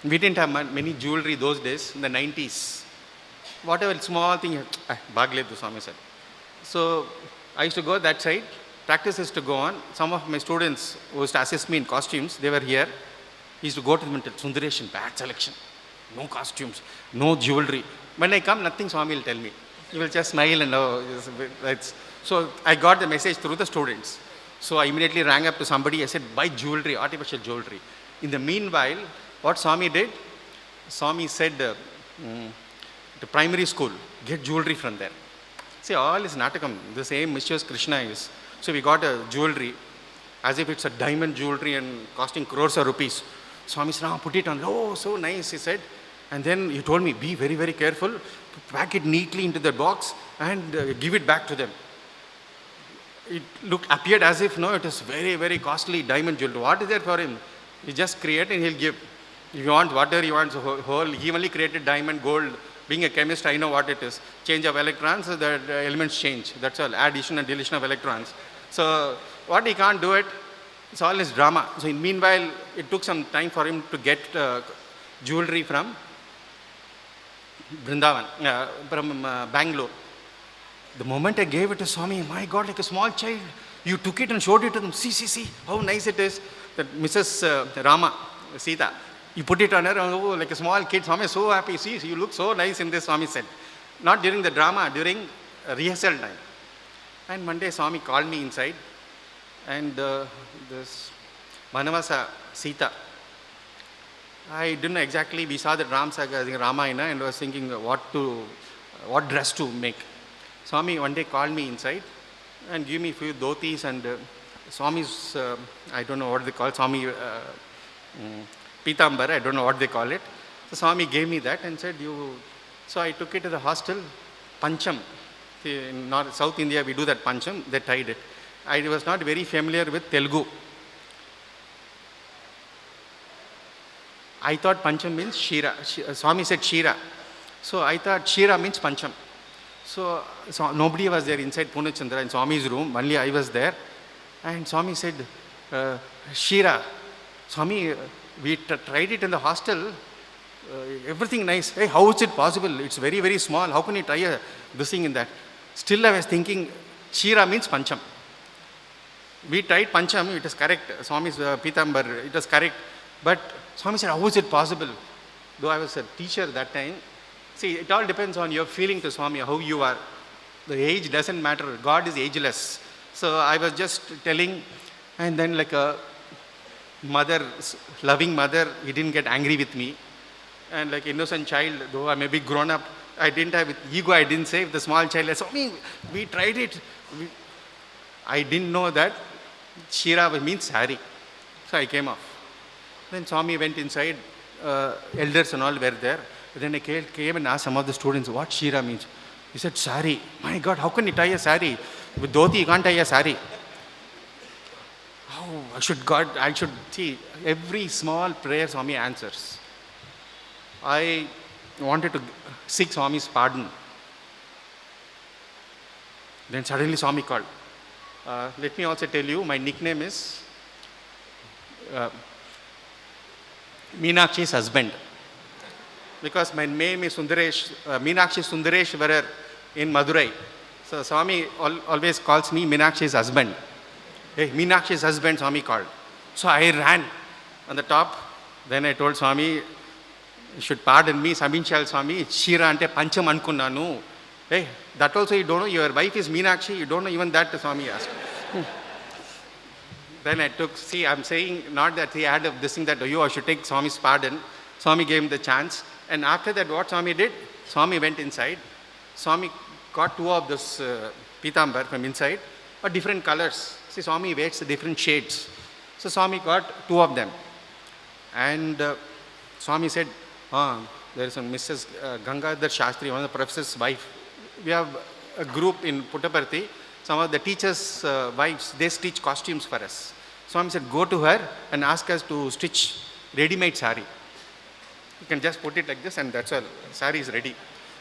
we didn't have many jewelry those days, in the 90s. Whatever small thing, Bagletu, Swami said. So I used to go that side, practice used to go on. Some of my students who used to assist me in costumes, they were here. He used to go to them and tell, Sundaresan, bad selection. No costumes, no jewelry. When I come, nothing Swami will tell me. He will just smile and so I got the message through the students. So I immediately rang up to somebody. I said, buy jewelry, artificial jewelry. In the meanwhile, what Swami did, Swami said to primary school, get jewelry from there. See, all is natakam, the same mischievous Krishna is. So we got a jewelry, as if it's a diamond jewelry and costing crores of rupees. Swami said, put it on. Oh, so nice, he said. And then he told me, be very, very careful, pack it neatly into the box and give it back to them. It appeared as if, no, it is very, very costly diamond jewelry. What is there for him? He just create and he'll give. If you want whatever he wants, he only created diamond, gold. Being a chemist, I know what it is. Change of electrons, the elements change. That's all, addition and deletion of electrons. So what he can't do it, it's all his drama. So in meanwhile, it took some time for him to get jewelry from Vrindavan, from Bangalore. The moment I gave it to Swami, my God, like a small child, you took it and showed it to them. See, how nice it is. That Mrs. Rama, Sita, you put it on her, oh, like a small kid. Swami is so happy. See, you look so nice in this, Swami said. Not during the drama, during rehearsal time. And one day Swami called me inside, and this Manavasa Sita, I didn't know exactly, we saw the Ram Saga, Ramayana, and I was thinking what dress to make. Swami one day called me inside and gave me a few dhotis and Swami's, I don't know what they call it, Swami Pitambar, I don't know what they call it. So Swami gave me that and said, so I took it to the hostel, Pancham. In South India, we do that Pancham, they tied it. I was not very familiar with Telugu. I thought Pancham means Shira. Swami said Shira. So I thought Shira means Pancham. So nobody was there inside Punachandra in Swami's room. Only I was there. And Swami said, Shira. Swami, we tried it in the hostel. Everything nice. Hey, how is it possible? It's very, very small. How can you try this thing in that? Still I was thinking, Shira means Pancham. We tried Pancham, it is correct. Swami's Pitambar, it was correct. But Swami said, how is it possible? Though I was a teacher that time. See, it all depends on your feeling to Swami, how you are. The age doesn't matter. God is ageless. So I was just telling, and then like a mother, loving mother, he didn't get angry with me. And like innocent child, though I may be grown up, I didn't have ego, I didn't say, the small child, Swami, we tried it. I didn't know that Shira means sari. So I came off. Then Swami went inside, elders and all were there. Then I came and asked some of the students what Shira means. He said, sari. My God, how can you tie a sari? With dhoti, you can't tie a sari. Oh, I should see, every small prayer Swami answers. I wanted to seek Swami's pardon. Then suddenly Swami called. Let me also tell you, my nickname is Meenakshi's husband. Because my name is Meenakshi Sundareshwarar in Madurai. So Swami always calls me Meenakshi's husband. Hey, Meenakshi's husband, Swami called. So I ran on the top. Then I told Swami, you should pardon me, Sabinchal Swami, Shira ante Pancham ankunnanu. Hey, that also you don't know, your wife is Meenakshi, you don't know even that, Swami asked. Then I I'm saying not that he had this thing that, I should take Swami's pardon. Swami gave him the chance. And after that, what Swami did? Swami went inside. Swami got two of this Pitambar from inside, but different colors. See, Swami wears the different shades. So Swami got two of them. And Swami said, there is a Mrs. Gangadhar Shastri, one of the professor's wife. We have a group in Puttaparthi. Some of the teachers' wives, they stitch costumes for us. Swami said, go to her and ask us to stitch ready-made sari. You can just put it like this and that's all. Sari is ready.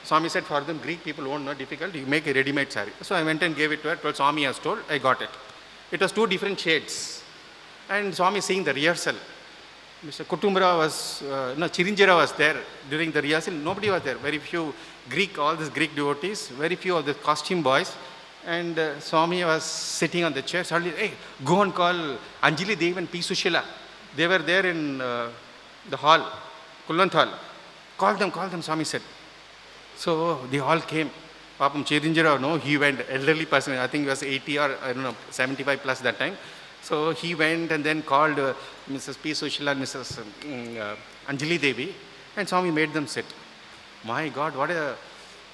Swami said, for them, Greek people won't know difficult. You make a ready-made sari. So I went and gave it to her. Told Swami has told, I got it. It was 2 different shades. And Swami seeing the rehearsal. Mr. Kutumbra was, Chirinjira was there during the rehearsal. Nobody was there. Very few all these Greek devotees, very few of the costume boys. And Swami was sitting on the chair. Suddenly, hey, go and call Anjali Dev and P. Sushila. They were there in the hall, Kullant hall. Call them, Swami said. So they all came. Papam Chirinjira, no, he went, elderly person, I think he was 80 or, 75 plus that time. So he went and then called Mrs. P. Sushila and Mrs. Anjali Devi, and Swami made them sit. My God,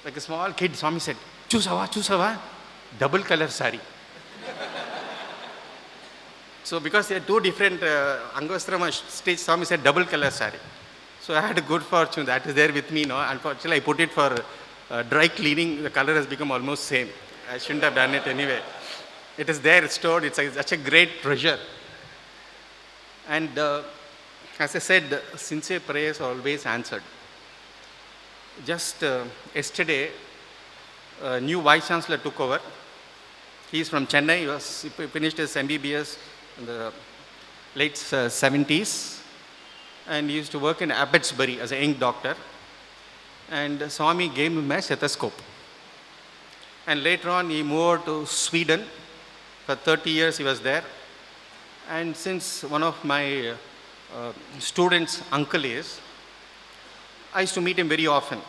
like a small kid, Swami said, Chusava, double color sari. So because they are 2 different Angostrama stage, Swami said double color sari. So I had a good fortune, that is there with me now. Unfortunately, I put it for dry cleaning, the color has become almost same. I shouldn't have done it anyway. It is there, it's stored, it's such a great treasure. And as I said, sincere prayers are always answered. Just yesterday, a new Vice Chancellor took over. He is from Chennai, he finished his MBBS in the late 70s. And he used to work in Abbotsbury as a young doctor. And Swami gave him a stethoscope. And later on, he moved to Sweden. For 30 years, he was there. And since one of my students' uncle is, I used to meet him very often.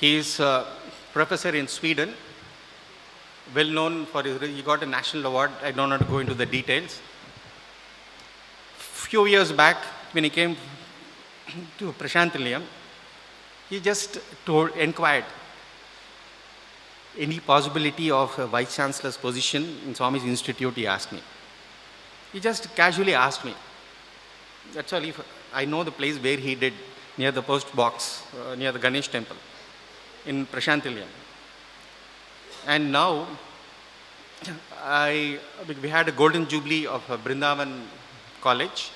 He is a professor in Sweden, well known for he got a national award. I don't want to go into the details. Few years back, when he came to Prashantilayam, he just inquired any possibility of a Vice Chancellor's position in Swami's Institute, he asked me. He just casually asked me. That's all. I know the place where he did, near the post box, near the Ganesh temple in Prashantilayam. And now, we had a golden jubilee of Brindavan College.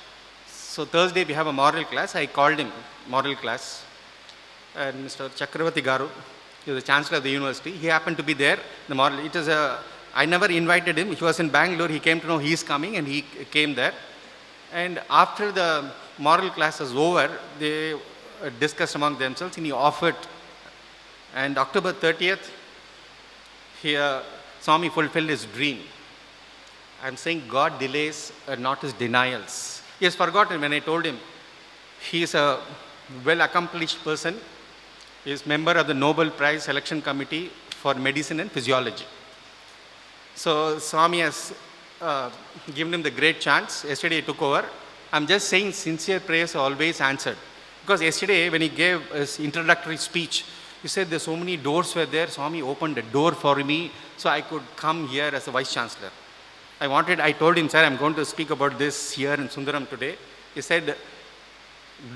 So Thursday we have a moral class. I called him, moral class. And Mr. Chakravarti Garu, he was the Chancellor of the university. He happened to be there. I never invited him. He was in Bangalore. He came to know he is coming and he came there. And after the moral class was over, they discussed among themselves and he offered. And October 30th, Swami fulfilled his dream. I'm saying God delays are not his denials. He has forgotten when I told him. He is a well-accomplished person. He is member of the Nobel Prize Selection Committee for Medicine and Physiology. So Swami has given him the great chance. Yesterday he took over. I'm just saying sincere prayers are always answered. Because yesterday when he gave his introductory speech, he said there's so many doors were there. Swami opened a door for me so I could come here as a Vice Chancellor. I told him, sir, I'm going to speak about this here in Sundaram today. He said,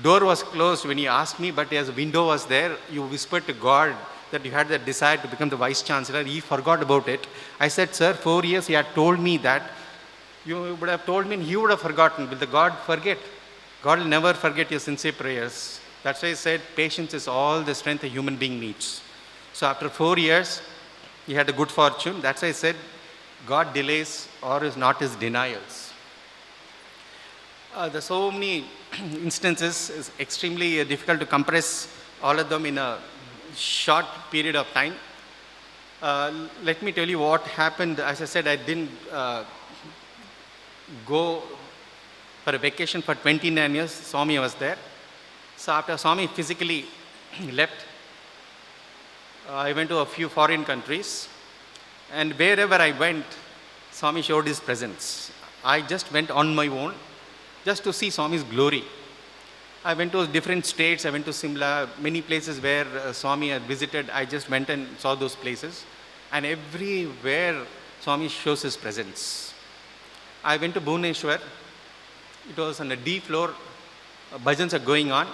door was closed when he asked me, but as a window was there, you whispered to God that you had that desire to become the Vice Chancellor. He forgot about it. I said, sir, 4 years he had told me that. You would have told me and he would have forgotten. Will the God forget? God will never forget your sincere prayers. That's why I said patience is all the strength a human being needs. So after 4 years, he had a good fortune. That's why I said God delays or is not his denials. There's so many instances. It's extremely difficult to compress all of them in a short period of time. Let me tell you what happened. As I said, I didn't go for a vacation for 29 years. Swami was there. So after Swami physically left, I went to a few foreign countries. And wherever I went, Swami showed his presence. I just went on my own just to see Swami's glory. I went to different states. I went to Simla, many places where Swami had visited. I just went and saw those places. And everywhere Swami shows his presence. I went to Bhubaneswar. It was on a D floor. Bhajans are going on.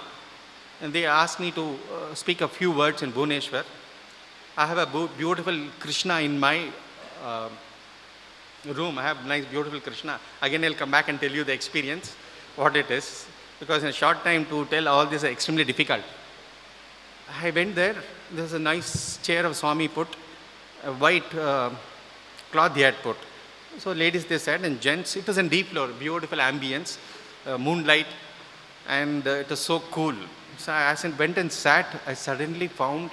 And they asked me to speak a few words in Bhubaneswar. I have a beautiful Krishna in my room. I have nice, beautiful Krishna. Again, I'll come back and tell you the experience, what it is. Because in a short time to tell all this is extremely difficult. I went there. There's a nice chair of Swami put, a white cloth they had put. So ladies they sat and gents, it was in deep floor, beautiful ambience, moonlight, and it was so cool. So as I went and sat, I suddenly found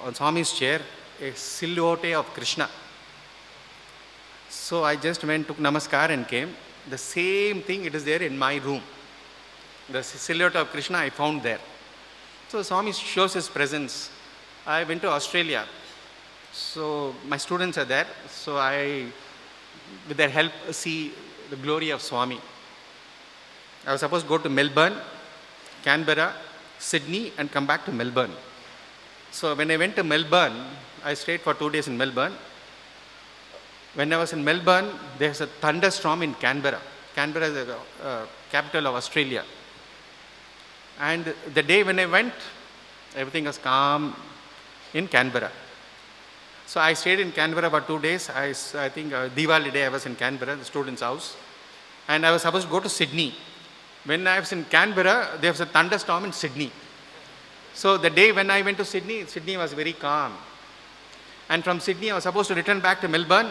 on Swami's chair a silhouette of Krishna. So I just went, took namaskar and came. The same thing, it is there in my room. The silhouette of Krishna I found there. So Swami shows his presence. I went to Australia. So my students are there. So I, with their help, see the glory of Swami. I was supposed to go to Melbourne, Canberra, Sydney, and come back to Melbourne. So when I went to Melbourne, I stayed for 2 days in Melbourne. When I was in Melbourne, there's a thunderstorm in Canberra. Canberra is the capital of Australia. And the day when I went, everything was calm in Canberra. So I stayed in Canberra for 2 days. I think Diwali day I was in Canberra, the student's house. And I was supposed to go to Sydney. When I was in Canberra, there was a thunderstorm in Sydney. So the day when I went to Sydney, Sydney was very calm. And from Sydney, I was supposed to return back to Melbourne.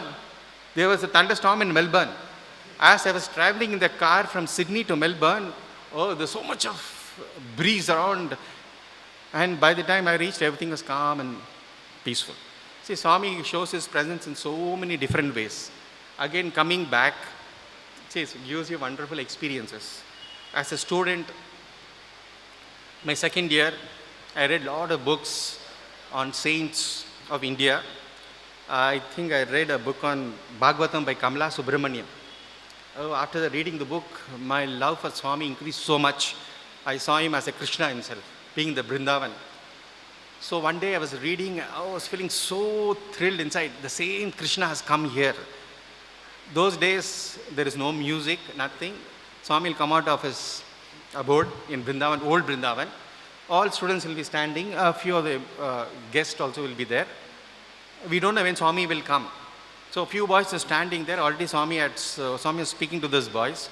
There was a thunderstorm in Melbourne. As I was traveling in the car from Sydney to Melbourne, oh, there's so much of breeze around. And by the time I reached, everything was calm and peaceful. See, Swami shows his presence in so many different ways. Again, coming back, see, it gives you wonderful experiences. As a student, my second year, I read a lot of books on saints of India. I think I read a book on Bhagavatam by Kamala Subramaniam. After reading the book, my love for Swami increased so much. I saw him as a Krishna himself, being the Vrindavan. So one day I was reading, I was feeling so thrilled inside. The same Krishna has come here. Those days, there is no music, nothing. Swami will come out of his abode in Vrindavan, old Vrindavan. All students will be standing. A few of the guests also will be there. We don't know when Swami will come. So a few boys are standing there. Already Swami was speaking to those boys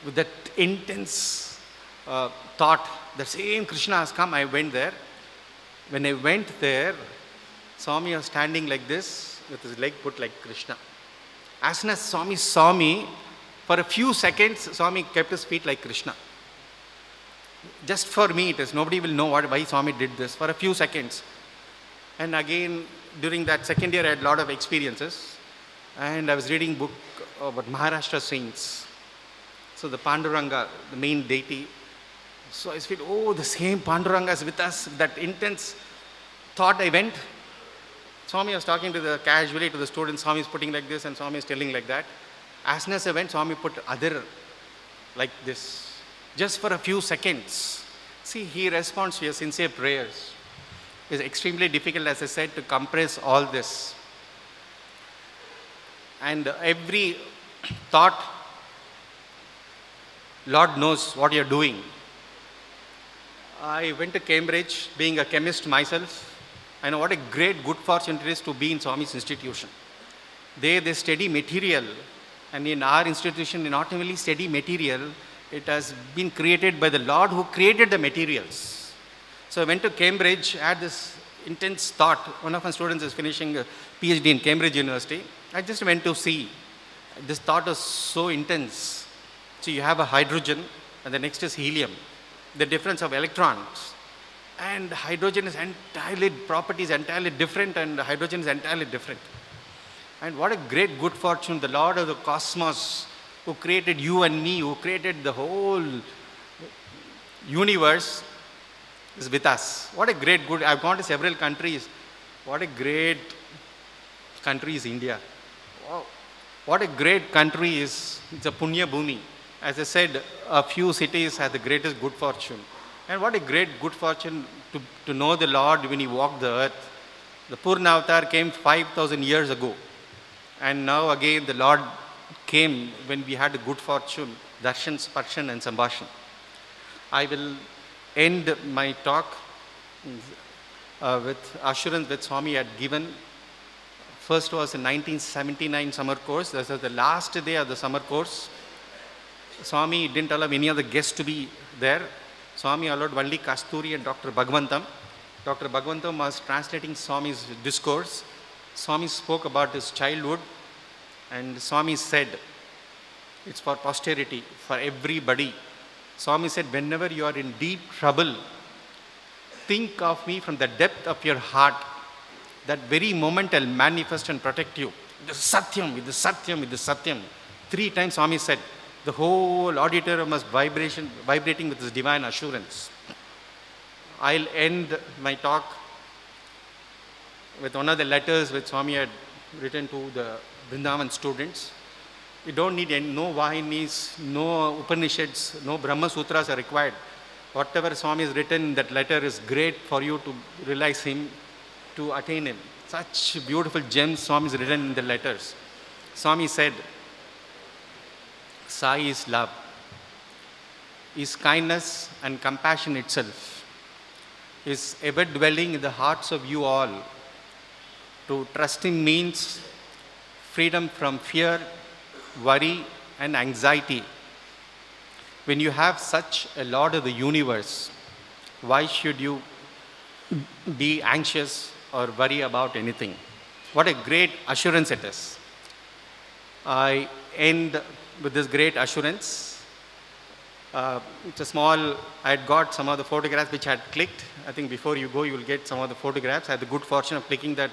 with that intense thought. The same Krishna has come. I went there. When I went there, Swami was standing like this with his leg put like Krishna. As soon as Swami saw me, for a few seconds, Swami kept his feet like Krishna. Just for me it is. Nobody will know why Swami did this. For a few seconds. And again, during that second year, I had a lot of experiences. And I was reading a book about Maharashtra saints. So the Panduranga, the main deity. So I feel, oh, the same Panduranga is with us. That intense thought I went. Swami was talking casually to the students. Swami is putting like this and Swami is telling like that. As soon as I went, Swami put other like this. Just for a few seconds. See, he responds to your sincere prayers. It's extremely difficult, as I said, to compress all this. And every thought, Lord knows what you're doing. I went to Cambridge, being a chemist myself. I know what a great good fortune it is to be in Swami's institution. They study material. And in our institution, not only study material, it has been created by the Lord who created the materials. So I went to Cambridge, had this intense thought. One of my students is finishing a PhD in Cambridge University. I just went to see. This thought was so intense. So you have a hydrogen and the next is helium. The difference of electrons. And hydrogen is properties entirely different and hydrogen is entirely different. And what a great good fortune, the Lord of the cosmos who created you and me, who created the whole universe is with us. What a great good, I've gone to several countries. What a great country is India. Wow. What a great country is, it's a Punya Bhumi. As I said, a few cities have the greatest good fortune. And what a great good fortune to know the Lord when He walked the earth. The Purna Avatar came 5,000 years ago. And now again the Lord came when we had good fortune, darshan, sparshan and sambhashan. I will end my talk with assurance that Swami had given. First was in 1979 summer course. This was the last day of the summer course. Swami didn't allow any other guests to be there. Swami allowed only Kasturi and Dr. Bhagwantam. Dr. Bhagwantam was translating Swami's discourse. Swami spoke about his childhood, and Swami said, it's for posterity, for everybody. Swami said, whenever you are in deep trouble, think of me from the depth of your heart. That very moment I'll manifest and protect you. The Satyam, with the Satyam, with the Satyam. 3 times Swami said, the whole auditorium was vibrating with this divine assurance. I'll end my talk with one of the letters which Swami had written to the Vrindavan students. You don't need no Vahinis, no Upanishads, no Brahma Sutras are required. Whatever Swami has written in that letter is great for you to realize him, to attain him. Such beautiful gems Swami has written in the letters. Swami said, Sai is love, is kindness and compassion itself, is ever dwelling in the hearts of you all. To trust him means freedom from fear, worry and anxiety. When you have such a Lord of the universe, why should you be anxious or worry about anything? What a great assurance it is. I end with this great assurance. It's a small, I had got some of the photographs which I had clicked. I think before you go, you will get some of the photographs. I had the good fortune of clicking that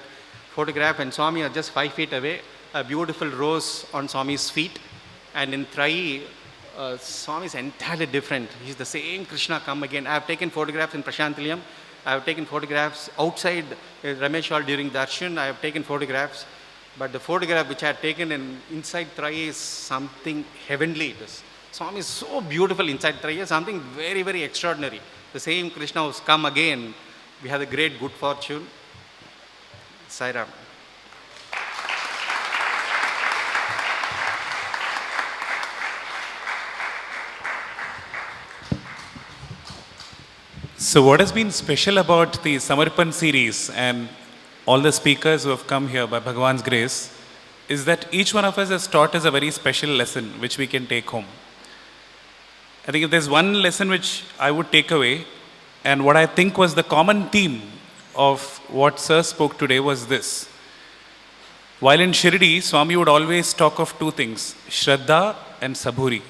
photograph, and Swami are just 5 feet away. A beautiful rose on Swami's feet. And in Trai, Swami is entirely different. He's the same Krishna come again. I have taken photographs in Prashantilayam. I have taken photographs outside Ramesh Hall during Darshan. I have taken photographs. But the photograph which I had taken inside Trai is something heavenly. It is. Swami is so beautiful inside Trai, something very, very extraordinary. The same Krishna who's come again. We have a great good fortune. Sai Ram. So what has been special about the Samarpan series and all the speakers who have come here by Bhagwan's grace is that each one of us has taught us a very special lesson which we can take home. I think if there's one lesson which I would take away, and what I think was the common theme of what Sir spoke today was this. While in Shirdi, Swami would always talk of 2 things, Shraddha and Saburi,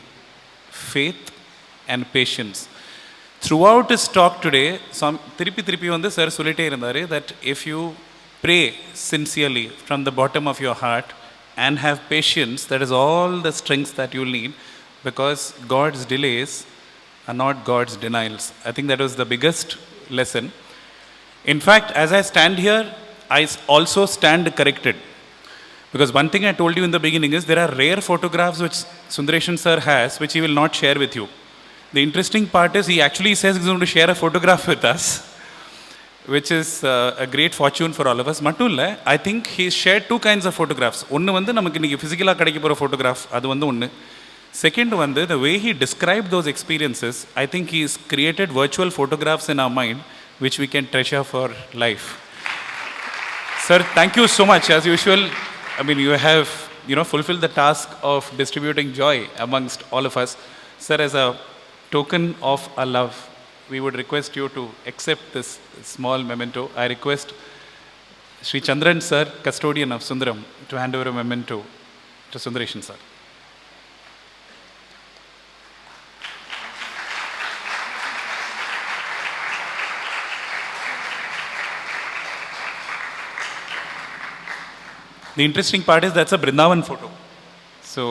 faith and patience. Throughout his talk today, Thiripi வந்து Sir சொல்லிட்டே இருந்தாரு that if you pray sincerely from the bottom of your heart and have patience, that is all the strength that you need, because God's delays are not God's denials. I think that was the biggest lesson. In fact, as I stand here, I also stand corrected. Because one thing I told you in the beginning is there are rare photographs which Sundaresan Sir has, which he will not share with you. The interesting part is he actually says he's going to share a photograph with us, which is a great fortune for all of us. மட்டும் இல்லை, I think he shared 2 kinds of photographs. ஒன்று வந்து நமக்கு இன்றைக்கி ஃபிசிக்கலாக கிடைக்க போகிற photograph, அது வந்து ஒன்று. Second வந்து, the way he described those experiences, I think he's created virtual photographs in our mind, which we can treasure for life. Sir, thank you so much. As usual, I mean, you have, fulfilled the task of distributing joy amongst all of us. Sir, as a token of our love, we would request you to accept this small memento. I request Sri Chandran Sir, custodian of Sundaram, to hand over a memento to Sundaresan Sir. The interesting part is that's a Vrindavan photo. So,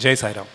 Jai Sai Ram.